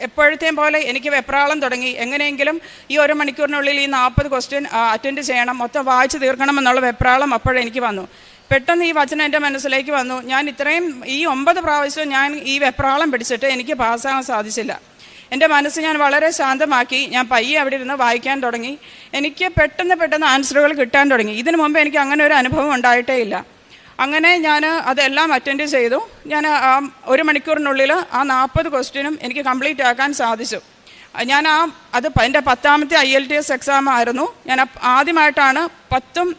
എപ്പോഴത്തെയും പോലെ എനിക്ക് വെപ്രാളം തുടങ്ങി. എങ്ങനെയെങ്കിലും ഈ 1 മണിക്കൂറിനുള്ളിൽ ഈ 40 ക്വസ്റ്റ്യൻ അറ്റൻഡ് ചെയ്യണം, മൊത്തം വായിച്ച് തീർക്കണം എന്നുള്ള വെപ്രാളം അപ്പോഴെനിക്ക് വന്നു. പെട്ടെന്ന് ഈ വചനം എൻ്റെ മനസ്സിലേക്ക് വന്നു. ഞാൻ ഇത്രയും ഈ 9 പ്രാവശ്യം ഞാൻ ഈ വെപ്രാളം പിടിച്ചിട്ട് എനിക്ക് പാസ്സാകാൻ സാധിച്ചില്ല. എൻ്റെ മനസ്സ് ഞാൻ വളരെ ശാന്തമാക്കി. ഞാൻ പയ്യെ അവിടെ ഇരുന്ന് വായിക്കാൻ തുടങ്ങി. എനിക്ക് പെട്ടെന്ന് ആൻസറുകൾ കിട്ടാൻ തുടങ്ങി. ഇതിനു മുമ്പ് എനിക്ക് അങ്ങനെ ഒരു അനുഭവം ഉണ്ടായിട്ടേ ഇല്ല. അങ്ങനെ ഞാൻ അതെല്ലാം അറ്റൻഡ് ചെയ്തു. ഞാൻ 1 മണിക്കൂറിനുള്ളിൽ ആ 40 ക്വസ്റ്റ്യനും എനിക്ക് കംപ്ലീറ്റ് ആക്കാൻ സാധിച്ചു. ഞാൻ അത് എൻ്റെ 10ാമത്തെ IELTS എക്സാം ആയിരുന്നു. ഞാൻ ആദ്യമായിട്ടാണ് 10ഉം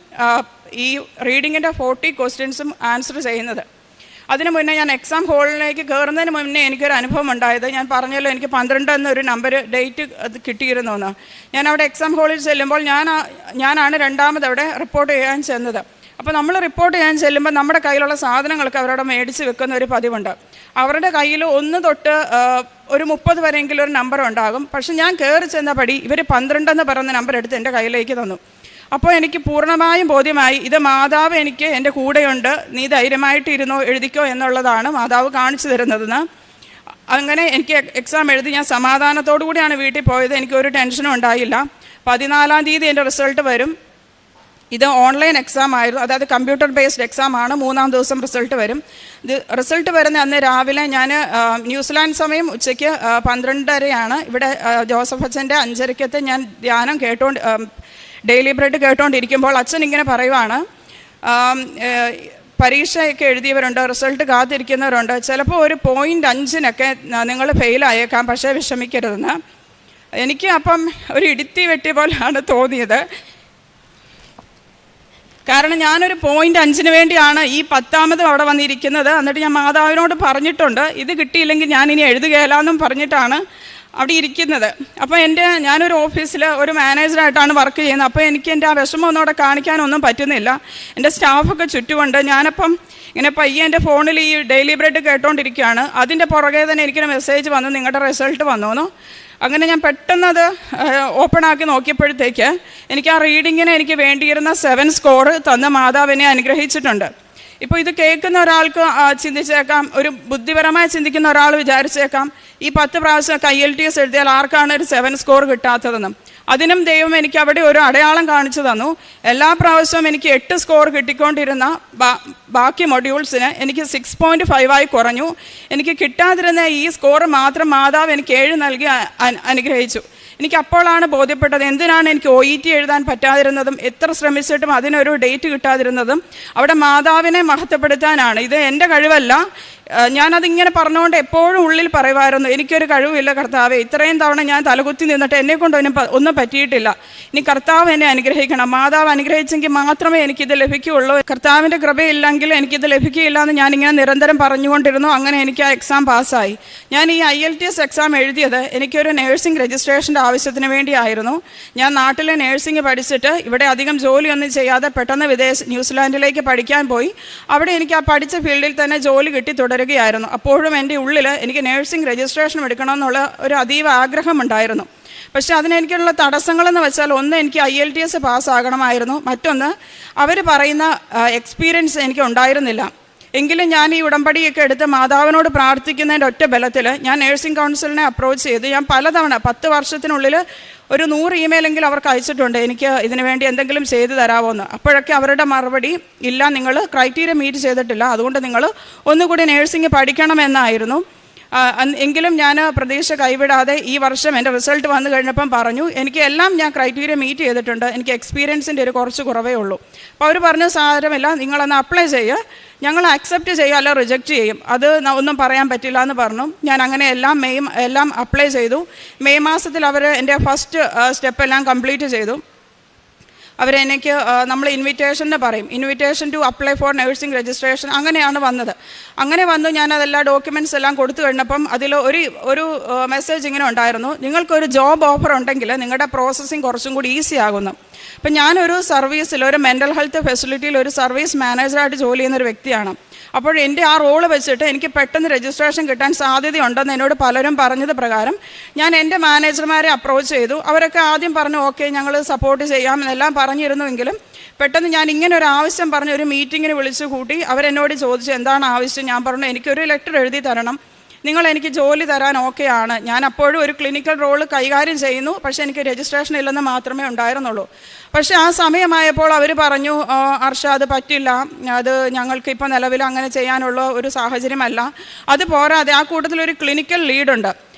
ഈ റീഡിങ്ങിൻ്റെ 40 ക്വസ്റ്റ്യൻസും ആൻസർ ചെയ്യുന്നത്. അതിന് മുന്നേ ഞാൻ എക്സാം ഹോളിലേക്ക് കയറുന്നതിന് മുന്നേ എനിക്കൊരു അനുഭവം ഉണ്ടായത്. ഞാൻ പറഞ്ഞല്ലോ എനിക്ക് 12 എന്നൊരു നമ്പർ ഡേറ്റ് അത് കിട്ടിയിരുന്നു എന്ന്. ഞാൻ അവിടെ എക്സാം ഹോളിൽ ചെല്ലുമ്പോൾ ഞാനാണ് 2ാമത് അവിടെ റിപ്പോർട്ട് ചെയ്യാൻ ചെന്നത്. അപ്പോൾ നമ്മൾ റിപ്പോർട്ട് ചെയ്യാൻ ചെല്ലുമ്പോൾ നമ്മുടെ കയ്യിലുള്ള സാധനങ്ങളൊക്കെ അവരവിടെ മേടിച്ച് വെക്കുന്ന ഒരു പതിവുണ്ട്. അവരുടെ കയ്യിൽ 1 തൊട്ട് ഒരു 30 വരെയെങ്കിലും ഒരു നമ്പർ ഉണ്ടാകും. പക്ഷെ ഞാൻ കയറി ചെന്നപടി ഇവർ 12 എന്ന് പറയുന്ന നമ്പർ എടുത്ത് എൻ്റെ കയ്യിലേക്ക് തന്നു. അപ്പോൾ എനിക്ക് പൂർണ്ണമായും ബോധ്യമായി, ഇത് മാതാവ് എനിക്ക് എൻ്റെ കൂടെയുണ്ട്, നീ ധൈര്യമായിട്ടിരുന്നോ എഴുതിക്കോ എന്നുള്ളതാണ് മാതാവ് കാണിച്ചു തരുന്നതെന്ന്. അങ്ങനെ എനിക്ക് എക്സാം എഴുതി ഞാൻ സമാധാനത്തോടു കൂടിയാണ് വീട്ടിൽ പോയത്. എനിക്കൊരു ടെൻഷനും ഉണ്ടായില്ല. 14-ാം തീയതി എൻ്റെ റിസൾട്ട് വരും. ഇത് ഓൺലൈൻ എക്സാം ആയിരുന്നു, അതായത് കമ്പ്യൂട്ടർ ബേസ്ഡ് എക്സാം ആണ്. 3-ാം ദിവസം റിസൾട്ട് വരും. ഇത് റിസൾട്ട് വരുന്ന അന്ന് രാവിലെ ഞാൻ ന്യൂസിലാൻഡ് സമയം ഉച്ചയ്ക്ക് 12:30 ഇവിടെ ജോസഫ് അച്ഛൻ്റെ 5:30 ഞാൻ ധ്യാനം ഡെയിലി ബ്രെഡ് കേട്ടുകൊണ്ടിരിക്കുമ്പോൾ അച്ഛൻ ഇങ്ങനെ പറയുവാണ്, പരീക്ഷയൊക്കെ എഴുതിയവരുണ്ട്, റിസൾട്ട് കാത്തിരിക്കുന്നവരുണ്ട്, ചിലപ്പോൾ ഒരു 0.5-നൊക്കെ നിങ്ങൾ ഫെയിലായേക്കാം, പക്ഷേ വിഷമിക്കരുതെന്ന്. എനിക്ക് അപ്പം ഒരു ഇടുത്തി വെട്ടിയ പോലെയാണ് തോന്നിയത്. കാരണം ഞാനൊരു 0.5-ന് വേണ്ടിയാണ് ഈ 10ാമതും അവിടെ വന്നിരിക്കുന്നത്. എന്നിട്ട് ഞാൻ മാതാവിനോട് പറഞ്ഞിട്ടുണ്ട്, ഇത് കിട്ടിയില്ലെങ്കിൽ ഞാനിനി എഴുതുകയില്ല എന്നും പറഞ്ഞിട്ടാണ് അവിടെ ഇരിക്കുന്നത്. അപ്പോൾ ഞാനൊരു ഓഫീസിൽ ഒരു മാനേജറായിട്ടാണ് വർക്ക് ചെയ്യുന്നത്. അപ്പോൾ എനിക്ക് എൻ്റെ ആ വിഷമം ഒന്നും അവിടെ കാണിക്കാനൊന്നും പറ്റുന്നില്ല. എൻ്റെ സ്റ്റാഫൊക്കെ ചുറ്റുമുണ്ട്. ഞാനപ്പം ഇങ്ങനെ പയ്യെ എൻ്റെ ഫോണിൽ ഈ ഡെയിലി ബ്രെഡ് കേട്ടോണ്ടിരിക്കുകയാണ്. അതിൻ്റെ പുറകെ തന്നെ എനിക്കൊരു മെസ്സേജ് വന്നു, നിങ്ങളുടെ റിസൾട്ട് വന്നു. അങ്ങനെ ഞാൻ പെട്ടെന്ന് അത് ഓപ്പൺ ആക്കി നോക്കിയപ്പോഴത്തേക്ക് എനിക്ക് ആ റീഡിങ്ങിന് എനിക്ക് വേണ്ടിയിരുന്ന 7 സ്കോർ തന്ന മാതാവിനെ അനുഗ്രഹിച്ചിട്ടുണ്ട്. ഇപ്പോൾ ഇത് കേൾക്കുന്ന ഒരാൾക്ക് ചിന്തിച്ചേക്കാം, ഒരു ബുദ്ധിപരമായി ചിന്തിക്കുന്ന ഒരാൾ വിചാരിച്ചേക്കാം, ഈ 10 പ്രാവശ്യം IELTS എഴുതിയാൽ ആർക്കാണ് ഒരു 7 സ്കോർ കിട്ടാത്തതെന്നും. അതിനും ദൈവം എനിക്ക് അവിടെ ഒരു അടയാളം കാണിച്ചു തന്നു. എല്ലാ പ്രാവശ്യവും എനിക്ക് 8 സ്കോർ കിട്ടിക്കൊണ്ടിരുന്ന ബാക്കി മൊഡ്യൂൾസിന് എനിക്ക് 6.5 കുറഞ്ഞു. എനിക്ക് കിട്ടാതിരുന്ന ഈ സ്കോർ മാത്രം മാതാവ് എനിക്ക് 7 നൽകി അനുഗ്രഹിച്ചു. എനിക്ക് അപ്പോഴാണ് ബോധ്യപ്പെട്ടത് എന്തിനാണ് എനിക്ക് OET എഴുതാൻ പറ്റാതിരുന്നതും എത്ര ശ്രമിച്ചിട്ടും അതിനൊരു ഡേറ്റ് കിട്ടാതിരുന്നതും. അവിടെ മാതാവിനെ മഹത്വപ്പെടുത്താനാണ്. ഇത് എൻ്റെ കഴിവല്ല. ഞാനതിങ്ങനെ പറഞ്ഞുകൊണ്ട് എപ്പോഴും ഉള്ളിൽ പറയുമായിരുന്നു, എനിക്കൊരു കഴിവില്ല കർത്താവേ, ഇത്രയും തവണ ഞാൻ തലകുത്തി നിന്നിട്ട് എന്നെക്കൊണ്ട് ഒന്നും പറ്റിയിട്ടില്ല. ഇനി കർത്താവ് എന്നെ അനുഗ്രഹിക്കണം. മാതാവ് അനുഗ്രഹിച്ചെങ്കിൽ മാത്രമേ എനിക്കിത് ലഭിക്കുകയുള്ളൂ. കർത്താവിൻ്റെ കൃപയില്ലെങ്കിൽ എനിക്കിത് ലഭിക്കുകയില്ല എന്ന് ഞാനിങ്ങനെ നിരന്തരം പറഞ്ഞുകൊണ്ടിരുന്നു. അങ്ങനെ എനിക്ക് ആ എക്സാം പാസ്സായി. ഞാൻ ഈ IELTS എക്സാം എഴുതിയത് എനിക്കൊരു നേഴ്സിംഗ് രജിസ്ട്രേഷൻ്റെ ആവശ്യത്തിന് വേണ്ടിയായിരുന്നു. ഞാൻ നാട്ടിലെ നേഴ്സിംഗ് പഠിച്ചിട്ട് ഇവിടെ അധികം ജോലിയൊന്നും ചെയ്യാതെ പെട്ടെന്ന് ന്യൂസിലാൻഡിലേക്ക് പഠിക്കാൻ പോയി. അവിടെ എനിക്ക് ആ പഠിച്ച ഫീൽഡിൽ തന്നെ ജോലി കിട്ടി തുടരുകയായിരുന്നു. അപ്പോഴും എൻ്റെ ഉള്ളിൽ എനിക്ക് നേഴ്സിംഗ് രജിസ്ട്രേഷൻ എടുക്കണമെന്നുള്ള ഒരു അതീവ ആഗ്രഹമുണ്ടായിരുന്നു. പക്ഷേ അതിനെനിക്കുള്ള തടസ്സങ്ങളെന്ന് വെച്ചാൽ, ഒന്ന് എനിക്ക് IELTS പാസ്സാകണമായിരുന്നു, മറ്റൊന്ന് അവർ പറയുന്ന എക്സ്പീരിയൻസ് എനിക്ക് ഉണ്ടായിരുന്നില്ല. എങ്കിലും ഞാൻ ഈ ഉടമ്പടിയൊക്കെ എടുത്ത് മാതാവിനോട് പ്രാർത്ഥിക്കുന്നതിൻ്റെ ഒറ്റ ബലത്തിൽ ഞാൻ നേഴ്സിംഗ് കൗൺസിലിനെ അപ്രോച്ച് ചെയ്ത് ഞാൻ പലതവണ 10 വർഷത്തിനുള്ളിൽ ഒരു 100 ഇമെയിലെങ്കിലും അവർക്ക് അയച്ചിട്ടുണ്ട്, എനിക്ക് ഇതിനു വേണ്ടി എന്തെങ്കിലും ചെയ്തു തരാമോ എന്ന്. അപ്പോഴൊക്കെ അവരുടെ മറുപടി, ഇല്ല, നിങ്ങൾ ക്രൈറ്റീരിയ മീറ്റ് ചെയ്തിട്ടില്ല, അതുകൊണ്ട് നിങ്ങൾ ഒന്നുകൂടി നേഴ്സിംഗ് പഠിക്കണമെന്നായിരുന്നു. എങ്കിലും ഞാൻ പ്രതീക്ഷ കൈവിടാതെ ഈ വർഷം എൻ്റെ റിസൾട്ട് വന്നു കഴിഞ്ഞപ്പം പറഞ്ഞു, എനിക്ക് എല്ലാം ഞാൻ ക്രൈറ്റീരിയ മീറ്റ് ചെയ്തിട്ടുണ്ട്, എനിക്ക് എക്സ്പീരിയൻസിൻ്റെ ഒരു കുറച്ച് കുറവേ ഉള്ളൂ. അപ്പോൾ അവർ പറഞ്ഞു, സാരമില്ല, നിങ്ങളൊന്ന് അപ്ലൈ ചെയ്യുക, ഞങ്ങൾ അക്സെപ്റ്റ് ചെയ്യുക അല്ല റിജക്റ്റ് ചെയ്യും, അത് ഒന്നും പറയാൻ പറ്റില്ല എന്ന് പറഞ്ഞു. ഞാൻ അങ്ങനെ എല്ലാം അപ്ലൈ ചെയ്തു. മെയ് മാസത്തിൽ അവർ എൻ്റെ ഫസ്റ്റ് സ്റ്റെപ്പ് എല്ലാം കംപ്ലീറ്റ് ചെയ്തു. അവരെനിക്ക് നമ്മൾ ഇൻവിറ്റേഷൻ പറയും, invitation to apply for nursing registration, അങ്ങനെയാണ് വന്നത്. അങ്ങനെ വന്നു ഞാനതെല്ലാ ഡോക്യുമെൻറ്റ്സ് എല്ലാം കൊടുത്തു കഴിഞ്ഞപ്പം അതിൽ ഒരു മെസ്സേജ് ഇങ്ങനെ ഉണ്ടായിരുന്നു, നിങ്ങൾക്കൊരു ജോബ് ഓഫർ ഉണ്ടെങ്കിൽ നിങ്ങളുടെ പ്രോസസ്സിങ് കുറച്ചും കൂടി ഈസി ആകുന്നു. അപ്പം ഞാനൊരു സർവീസിൽ, ഒരു മെൻ്റൽ ഹെൽത്ത് ഫെസിലിറ്റിയിൽ ഒരു സർവീസ് മാനേജറായിട്ട് ജോലി ചെയ്യുന്നൊരു വ്യക്തിയാണ്. അപ്പോൾ എൻ്റെ ആ റോള് വെച്ചിട്ട് എനിക്ക് പെട്ടെന്ന് രജിസ്ട്രേഷൻ കിട്ടാൻ സാധ്യതയുണ്ടെന്ന് എന്നോട് പലരും പറഞ്ഞത് പ്രകാരം ഞാൻ എൻ്റെ മാനേജർമാരെ അപ്രോച്ച് ചെയ്തു. അവരൊക്കെ ആദ്യം പറഞ്ഞു, ഓക്കെ, ഞങ്ങൾ സപ്പോർട്ട് ചെയ്യാം എന്നെല്ലാം പറഞ്ഞിരുന്നുവെങ്കിലും പെട്ടെന്ന് ഞാൻ ഇങ്ങനെ ഒരു ആവശ്യം പറഞ്ഞ് ഒരു മീറ്റിങ്ങിന് വിളിച്ചു കൂട്ടി. അവരെന്നോട് ചോദിച്ചു, എന്താണ് ആവശ്യം? ഞാൻ പറഞ്ഞു, എനിക്കൊരു ലെറ്റർ എഴുതി തരണം, നിങ്ങൾ എനിക്ക് ജോലി തരാൻ ഓക്കെയാണ്. ഞാൻ അപ്പോഴും ഒരു ക്ലിനിക്കൽ റോള് കൈകാര്യം ചെയ്യുന്നു, പക്ഷേ എനിക്ക് രജിസ്ട്രേഷൻ ഇല്ലെന്ന് മാത്രമേ ഉണ്ടായിരുന്നുള്ളൂ. പക്ഷേ ആ സമയമായപ്പോൾ അവർ പറഞ്ഞു, അർഷ, അത് പറ്റില്ല, അത് ഞങ്ങൾക്ക് ഇപ്പോൾ നിലവിൽ അങ്ങനെ ചെയ്യാനുള്ള ഒരു സാഹചര്യമല്ല. അത് പോരാതെ ആ കൂട്ടത്തിലൊരു ക്ലിനിക്കൽ ലീഡുണ്ട്.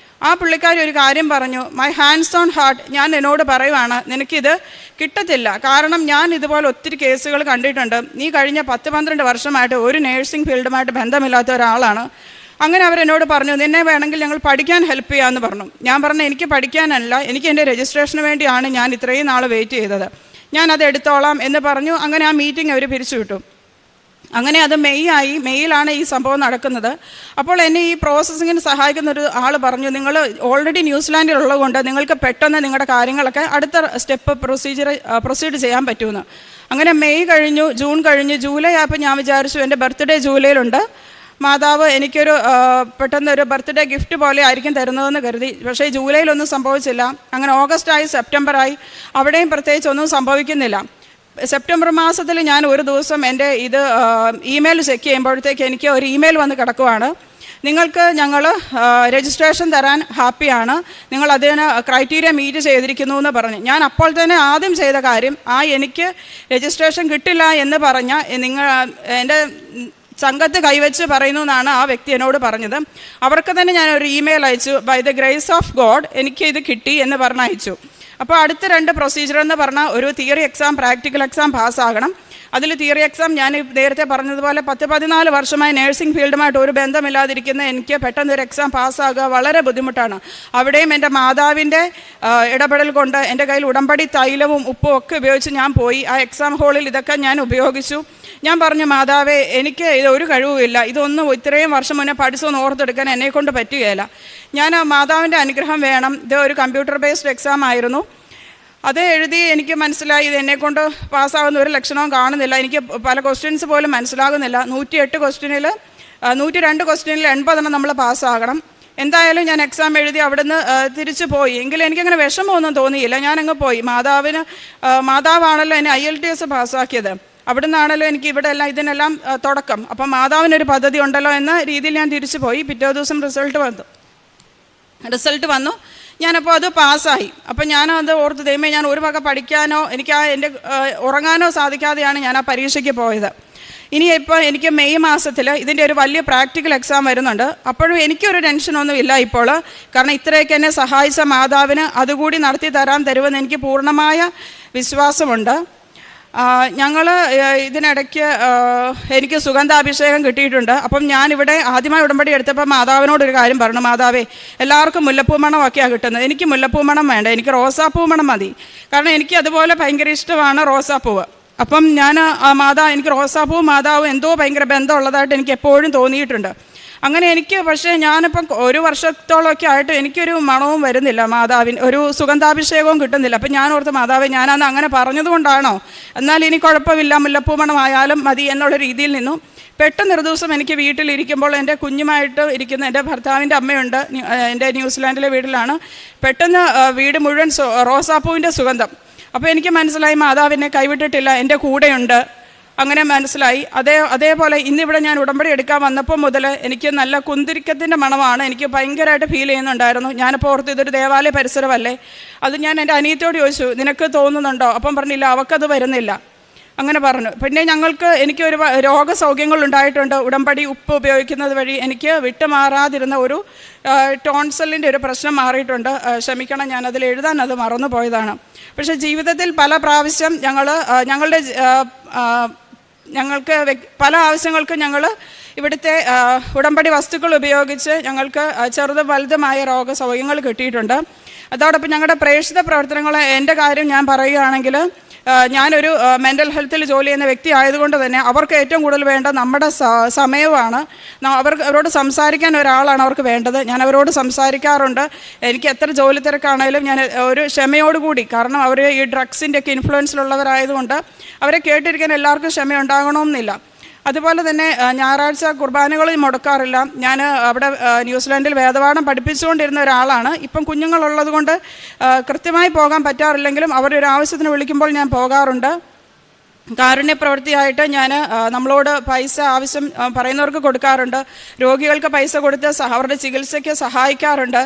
ആ പുള്ളിക്കാരി ഒരു കാര്യം പറഞ്ഞു, മൈ ഹാൻഡ്സ് ഓൺ ഹാർട്ട്, ഞാൻ എന്നോട് പറയുവാണ്, നിനക്കിത് കിട്ടത്തില്ല. കാരണം ഞാൻ ഇതുപോലെ ഒത്തിരി കേസുകൾ കണ്ടിട്ടുണ്ട്. നീ കഴിഞ്ഞ 10-12 വർഷമായിട്ട് ഒരു നേഴ്സിംഗ് ഫീൽഡുമായിട്ട് ബന്ധമില്ലാത്ത ഒരാളാണ്. അങ്ങനെ അവരെന്നോട് പറഞ്ഞു, നിന്നെ വേണമെങ്കിൽ ഞങ്ങൾ പഠിക്കാൻ ഹെൽപ്പ് ചെയ്യാമെന്ന് പറഞ്ഞു. ഞാൻ പറഞ്ഞു, എനിക്ക് പഠിക്കാനല്ല, എനിക്ക് എൻ്റെ രജിസ്ട്രേഷന് വേണ്ടിയാണ് ഞാൻ ഇത്രയും നാൾ വെയിറ്റ് ചെയ്തത്, ഞാനത് എടുത്തോളാം എന്ന് പറഞ്ഞു. അങ്ങനെ ആ മീറ്റിംഗ് അവർ പിരിച്ചുവിട്ടു. അങ്ങനെ അത് മെയ്യിലാണ് ഈ സംഭവം നടക്കുന്നത്. അപ്പോൾ എന്നെ ഈ പ്രോസസ്സിങ്ങിന് സഹായിക്കുന്ന ഒരു ആൾ പറഞ്ഞു, നിങ്ങൾ ഓൾറെഡി ന്യൂസിലാൻഡിലുള്ളതുകൊണ്ട് നിങ്ങൾക്ക് പെട്ടെന്ന് നിങ്ങളുടെ കാര്യങ്ങളൊക്കെ അടുത്ത സ്റ്റെപ്പ് പ്രൊസീഡ് ചെയ്യാൻ പറ്റുമെന്ന്. അങ്ങനെ മെയ് കഴിഞ്ഞു, ജൂൺ കഴിഞ്ഞു, ജൂലൈ ആയപ്പോൾ ഞാൻ വിചാരിച്ചു എൻ്റെ ബർത്ത്ഡേ ജൂലൈയിലുണ്ട്, മാതാവ് എനിക്കൊരു പെട്ടെന്നൊരു ബർത്ത്ഡേ ഗിഫ്റ്റ് പോലെ ആയിരിക്കും തരുന്നതെന്ന് കരുതി. പക്ഷേ ജൂലൈയിലൊന്നും സംഭവിച്ചില്ല. അങ്ങനെ ഓഗസ്റ്റായി, സെപ്റ്റംബറായി, അവിടെയും പ്രത്യേകിച്ച് ഒന്നും സംഭവിക്കുന്നില്ല. സെപ്റ്റംബർ മാസത്തിൽ ഞാൻ ഒരു ദിവസം എൻ്റെ ഇമെയിൽ ചെക്ക് ചെയ്യുമ്പോഴത്തേക്ക് എനിക്ക് ഒരു ഇമെയിൽ വന്ന് കിടക്കുവാണ്, നിങ്ങൾക്ക് ഞങ്ങൾ രജിസ്ട്രേഷൻ തരാൻ ഹാപ്പിയാണ്, നിങ്ങൾ അതിന് ക്രൈറ്റീരിയ മീറ്റ് ചെയ്തിരിക്കുന്നു എന്ന് പറഞ്ഞു. ഞാൻ അപ്പോൾ തന്നെ ആദ്യം ചെയ്ത കാര്യം, എനിക്ക് രജിസ്ട്രേഷൻ കിട്ടില്ല എന്ന് പറഞ്ഞ എൻ്റെ സംഘത്ത് കൈവച്ച് പറയുന്നു എന്നാണ് ആ വ്യക്തി എന്നോട് പറഞ്ഞത്. അവർക്ക് തന്നെ ഞാൻ ഒരു ഇമെയിൽ അയച്ചു, by the grace of God എനിക്ക് ഇത് കിട്ടി എന്ന് പറഞ്ഞയച്ചു. അപ്പോൾ അടുത്ത 2 പ്രൊസീജിയർ എന്ന് പറഞ്ഞാൽ, ഒരു തിയറി എക്സാം, പ്രാക്ടിക്കൽ എക്സാം പാസ്സാകണം. അതിൽ തിയറി എക്സാം ഞാൻ നേരത്തെ പറഞ്ഞതുപോലെ 10-14 വർഷമായി നേഴ്സിംഗ് ഫീൽഡുമായിട്ട് ഒരു ബന്ധമില്ലാതിരിക്കുന്ന എനിക്ക് പെട്ടെന്ന് ഒരു എക്സാം പാസ്സാകുക വളരെ ബുദ്ധിമുട്ടാണ്. അവിടെയും എൻ്റെ മാതാവിൻ്റെ ഇടപെടൽ കൊണ്ട് എൻ്റെ കയ്യിൽ ഉടമ്പടി തൈലവും ഉപ്പും ഒക്കെ ഉപയോഗിച്ച് ഞാൻ പോയി. ആ എക്സാം ഹാളിൽ ഇതൊക്കെ ഞാൻ ഉപയോഗിച്ചു. ഞാൻ പറഞ്ഞു, മാതാവേ, എനിക്ക് ഇത് ഒരു കഴിവുമില്ല, ഇതൊന്നും ഇത്രയും വർഷം മുന്നേ പഠിച്ചൊന്നും ഓർത്തെടുക്കാൻ എന്നെക്കൊണ്ട് പറ്റുകയില്ല. ഞാൻ മാതാവിൻ്റെ അനുഗ്രഹം വേണം. ഇത് ഒരു കമ്പ്യൂട്ടർ ബേസ്ഡ് എക്സാം ആയിരുന്നു. അത് എഴുതി എനിക്ക് മനസ്സിലായി ഇത് എന്നെക്കൊണ്ട് പാസ്സാകുന്ന ഒരു ലക്ഷണവും കാണുന്നില്ല. എനിക്ക് പല ക്വസ്റ്റ്യൻസ് പോലും മനസ്സിലാകുന്നില്ല. 102 ക്വസ്റ്റ്യനിൽ 80 നമ്മൾ പാസ്സാകണം. എന്തായാലും ഞാൻ എക്സാം എഴുതി അവിടുന്ന് തിരിച്ചു പോയി. എങ്കിലും എനിക്കങ്ങനെ വിഷമമൊന്നും തോന്നിയില്ല. ഞാനങ്ങ് പോയി. മാതാവാണല്ലോ എന്നെ IELTS പാസ്സാക്കിയത്. അവിടുന്നാണല്ലോ എനിക്ക് ഇവിടെ എല്ലാം ഇതിനെല്ലാം തുടക്കം. അപ്പം മാതാവിനൊരു പദ്ധതി ഉണ്ടല്ലോ എന്ന രീതിയിൽ ഞാൻ തിരിച്ചു പോയി. പിറ്റേ ദിവസം റിസൾട്ട് വന്നു. ഞാനപ്പോൾ അത് പാസ്സായി. അപ്പം ഞാനത് ഓർത്ത്, ദൈവമേ, ഞാൻ ഒരു വക പഠിക്കാനോ എൻ്റെ ഉറങ്ങാനോ സാധിക്കാതെയാണ് ഞാൻ ആ പരീക്ഷയ്ക്ക് പോയത്. ഇനിയിപ്പോൾ എനിക്ക് മെയ് മാസത്തിൽ ഇതിൻ്റെ ഒരു വലിയ പ്രാക്ടിക്കൽ എക്സാം വരുന്നുണ്ട്. അപ്പോഴും എനിക്കൊരു ടെൻഷനൊന്നും ഇല്ല ഇപ്പോൾ. കാരണം ഇത്രയൊക്കെ എന്നെ സഹായിച്ച മാതാവിന് അതുകൂടി നടത്തി തരുമെന്ന് എനിക്ക് പൂർണ്ണമായ വിശ്വാസമുണ്ട്. ഞങ്ങൾ ഇതിനിടയ്ക്ക് എനിക്ക് സുഗന്ധാഭിഷേകം കിട്ടിയിട്ടുണ്ട്. അപ്പം ഞാനിവിടെ ആദ്യമായി ഉടമ്പടി എടുത്തപ്പോൾ മാതാവിനോടൊരു കാര്യം പറഞ്ഞു, മാതാവേ, എല്ലാവർക്കും മുല്ലപ്പൂ മണമൊക്കെയാണ് കിട്ടുന്നത്, എനിക്ക് മുല്ലപ്പൂ മണം വേണ്ട, എനിക്ക് റോസാപ്പൂ മണം മതി. കാരണം എനിക്ക് അതുപോലെ ഭയങ്കര ഇഷ്ടമാണ് റോസാപ്പൂവ്. അപ്പം ഞാൻ എനിക്ക് റോസാപ്പൂവും മാതാവും എന്തോ ഭയങ്കര ബന്ധമുള്ളതായിട്ട് എനിക്ക് എപ്പോഴും തോന്നിയിട്ടുണ്ട്. അങ്ങനെ എനിക്ക്, പക്ഷേ ഞാനിപ്പം ഒരു വർഷത്തോളമൊക്കെ ആയിട്ട് എനിക്കൊരു മണവും വരുന്നില്ല, മാതാവിന് ഒരു സുഗന്ധാഭിഷേകവും കിട്ടുന്നില്ല. അപ്പം ഞാൻ ഓർത്ത്, മാതാവേ, ഞാനന്ന് അങ്ങനെ പറഞ്ഞതുകൊണ്ടാണോ, എന്നാൽ ഇനി കുഴപ്പമില്ല, മുല്ലപ്പൂ മണമായാലും മതി എന്നുള്ള രീതിയിൽ നിന്നു. പെട്ടെന്നൊരു ദിവസം എനിക്ക് വീട്ടിലിരിക്കുമ്പോൾ എൻ്റെ കുഞ്ഞുമായിട്ട് ഇരിക്കുന്ന എൻ്റെ ഭർത്താവിൻ്റെ അമ്മയുണ്ട്, എൻ്റെ ന്യൂസിലാൻഡിലെ വീട്ടിലാണ്. പെട്ടെന്ന് വീട് മുഴുവൻ റോസാപ്പൂവിൻ്റെ സുഗന്ധം. അപ്പോൾ എനിക്ക് മനസ്സിലായി, മാതാവിനെ കൈവിട്ടിട്ടില്ല, എൻ്റെ കൂടെയുണ്ട്. അങ്ങനെ മനസ്സിലായി. അതേപോലെ ഇന്നിവിടെ ഞാൻ ഉടമ്പടി എടുക്കാൻ വന്നപ്പോൾ മുതൽ എനിക്ക് നല്ല കുന്തിരിക്കത്തിൻ്റെ മണമാണ് എനിക്ക് ഭയങ്കരമായിട്ട് ഫീൽ ചെയ്യുന്നുണ്ടായിരുന്നു. ഞാനിപ്പോൾ ഓർത്ത് ഇതൊരു ദേവാലയ പരിസരമല്ലേ. അത് ഞാൻ എൻ്റെ അനിയത്തിയോട് ചോദിച്ചു, നിനക്ക് തോന്നുന്നുണ്ടോ? അപ്പം പറഞ്ഞില്ല, അവൾക്കത് വരുന്നില്ല. അങ്ങനെ പറഞ്ഞു. പിന്നെ എനിക്കൊരു രോഗസൗഖ്യങ്ങളുണ്ടായിട്ടുണ്ട്. ഉടമ്പടി ഉപ്പ് ഉപയോഗിക്കുന്നത് വഴി എനിക്ക് വിട്ടുമാറാതിരുന്ന ഒരു ടോൺസലിൻ്റെ ഒരു പ്രശ്നം മാറിയിട്ടുണ്ട്. ക്ഷമിക്കണം, ഞാനതിൽ എഴുതാൻ അത് മറന്നു പോയതാണ്. പക്ഷേ ജീവിതത്തിൽ പല പ്രാവശ്യം ഞങ്ങൾക്ക് പല ആവശ്യങ്ങൾക്കും ഞങ്ങൾ ഇവിടുത്തെ ഉടമ്പടി വസ്തുക്കൾ ഉപയോഗിച്ച് ഞങ്ങൾക്ക് ചെറുതും വലുതുമായ രോഗസൗഖ്യങ്ങൾ കിട്ടിയിട്ടുണ്ട്. അതോടൊപ്പം ഞങ്ങളുടെ പ്രേക്ഷിത പ്രവർത്തനങ്ങൾ, എൻ്റെ കാര്യം ഞാൻ പറയുകയാണെങ്കിൽ, ഞാനൊരു മെൻ്റൽ ജോലി ചെയ്യുന്ന വ്യക്തി ആയതുകൊണ്ട് തന്നെ അവർക്ക് ഏറ്റവും കൂടുതൽ വേണ്ട നമ്മുടെ സമയമാണ്. അവരോട് സംസാരിക്കാൻ ഒരാളാണ് അവർക്ക് വേണ്ടത്. ഞാൻ അവരോട് സംസാരിക്കാറുണ്ട്. എനിക്ക് എത്ര ജോലി തിരക്കാണെങ്കിലും ഞാൻ ഒരു ക്ഷമയോടുകൂടി, കാരണം അവർ ഈ ഡ്രഗ്സിൻ്റെയൊക്കെ ഇൻഫ്ലുവൻസിലുള്ളവരായതുകൊണ്ട് അവരെ കേട്ടിരിക്കാൻ എല്ലാവർക്കും ക്ഷമയുണ്ടാകണമെന്നില്ല. അതുപോലെ തന്നെ ഞായറാഴ്ച കുർബാനകൾ മുടക്കാറില്ല. ഞാൻ അവിടെ ന്യൂസിലാൻഡിൽ വേദപാഠം പഠിപ്പിച്ചുകൊണ്ടിരുന്ന ഒരാളാണ്. ഇപ്പം കുഞ്ഞുങ്ങളുള്ളത് കൊണ്ട് കൃത്യമായി പോകാൻ പറ്റാറില്ലെങ്കിലും അവരൊരു ആവശ്യത്തിന് വിളിക്കുമ്പോൾ ഞാൻ പോകാറുണ്ട്. കാരുണ്യപ്രവൃത്തിയായിട്ട് ഞാൻ നമ്മളോട് പൈസ ആവശ്യം പറയുന്നവർക്ക് കൊടുക്കാറുണ്ട്. രോഗികൾക്ക് പൈസ കൊടുത്ത് അവരുടെ ചികിത്സയ്ക്ക് സഹായിക്കാറുണ്ട്.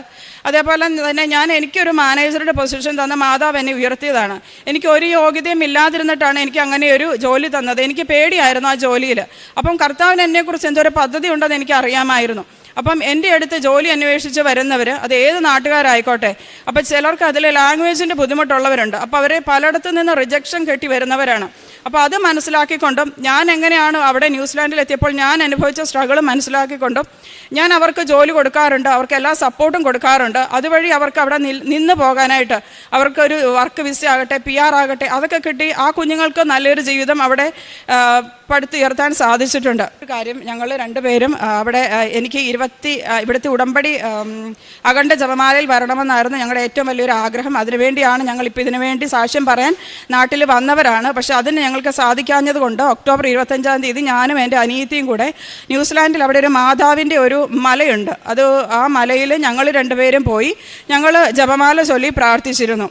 അതേപോലെ തന്നെ എനിക്കൊരു മാനേജറുടെ പൊസിഷൻ തന്ന മാതാവ് എന്നെ ഉയർത്തിയതാണ്. എനിക്ക് ഒരു യോഗ്യതയും ഇല്ലാതിരുന്നിട്ടാണ് എനിക്ക് അങ്ങനെ ഒരു ജോലി തന്നത്. എനിക്ക് പേടിയായിരുന്നു ആ ജോലിയിൽ. അപ്പം കർത്താവിന് എന്നെക്കുറിച്ച് എന്തൊരു പദ്ധതി ഉണ്ടെന്ന് എനിക്ക് അറിയാമായിരുന്നു. അപ്പം എൻ്റെ അടുത്ത് ജോലി അന്വേഷിച്ച് വരുന്നവർ, അത് ഏത് നാട്ടുകാരായിക്കോട്ടെ, അപ്പം ചിലർക്ക് അതിൽ ലാംഗ്വേജിൻ്റെ ബുദ്ധിമുട്ടുള്ളവരുണ്ട്. അപ്പോൾ അവരെ പലയിടത്തു നിന്ന് റിജക്ഷൻ കെട്ടി വരുന്നവരാണ്. അപ്പോൾ അത് മനസ്സിലാക്കിക്കൊണ്ടും ഞാൻ എങ്ങനെയാണ് അവിടെ ന്യൂസിലാൻഡിലെത്തിയപ്പോൾ ഞാൻ അനുഭവിച്ച സ്ട്രഗിൾ മനസ്സിലാക്കിക്കൊണ്ടും ഞാൻ അവർക്ക് ജോലി കൊടുക്കാറുണ്ട്, അവർക്ക് എല്ലാ സപ്പോർട്ടും കൊടുക്കാറുണ്ട്. അതുവഴി അവർക്ക് അവിടെ നിന്ന് പോകാനായിട്ട് അവർക്കൊരു വർക്ക് വിസ ആകട്ടെ, PR ആകട്ടെ, അതൊക്കെ കിട്ടി ആ കുഞ്ഞുങ്ങൾക്ക് നല്ലൊരു ജീവിതം അവിടെ പടുത്തുയർത്താൻ സാധിച്ചിട്ടുണ്ട്. ഒരു കാര്യം, ഞങ്ങൾ രണ്ടുപേരും അവിടെ എനിക്ക് ഇവിടുത്തെ ഉടമ്പടി അഖണ്ഡ ജപമാലയിൽ വരണമെന്നായിരുന്നു ഞങ്ങളുടെ ഏറ്റവും വലിയൊരു ആഗ്രഹം. അതിനുവേണ്ടിയാണ് ഞങ്ങളിപ്പോൾ ഇതിനുവേണ്ടി സാക്ഷ്യം പറയാൻ നാട്ടിൽ വന്നവരാണ്. പക്ഷേ അതിന് ഞങ്ങൾക്ക് സാധിക്കാഞ്ഞത് കൊണ്ട് ഒക്ടോബർ 25-ാം തീയതി ഞാനും എൻ്റെ അനിയത്തിയും കൂടെ ന്യൂസിലാൻഡിൽ അവിടെ ഒരു മാതാവിൻ്റെ ഒരു മലയുണ്ട്. ആ മലയിൽ ഞങ്ങൾ രണ്ടുപേരും പോയി ഞങ്ങൾ ജപമാല ചൊല്ലി പ്രാർത്ഥിച്ചിരുന്നു.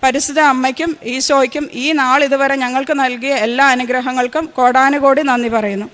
പരിശുദ്ധ അമ്മയ്ക്കും ഈശോയ്ക്കും ഈ നാൾ ഇതുവരെ ഞങ്ങൾക്ക് നൽകിയ എല്ലാ അനുഗ്രഹങ്ങൾക്കും കോടാനുകോടി നന്ദി പറയുന്നു.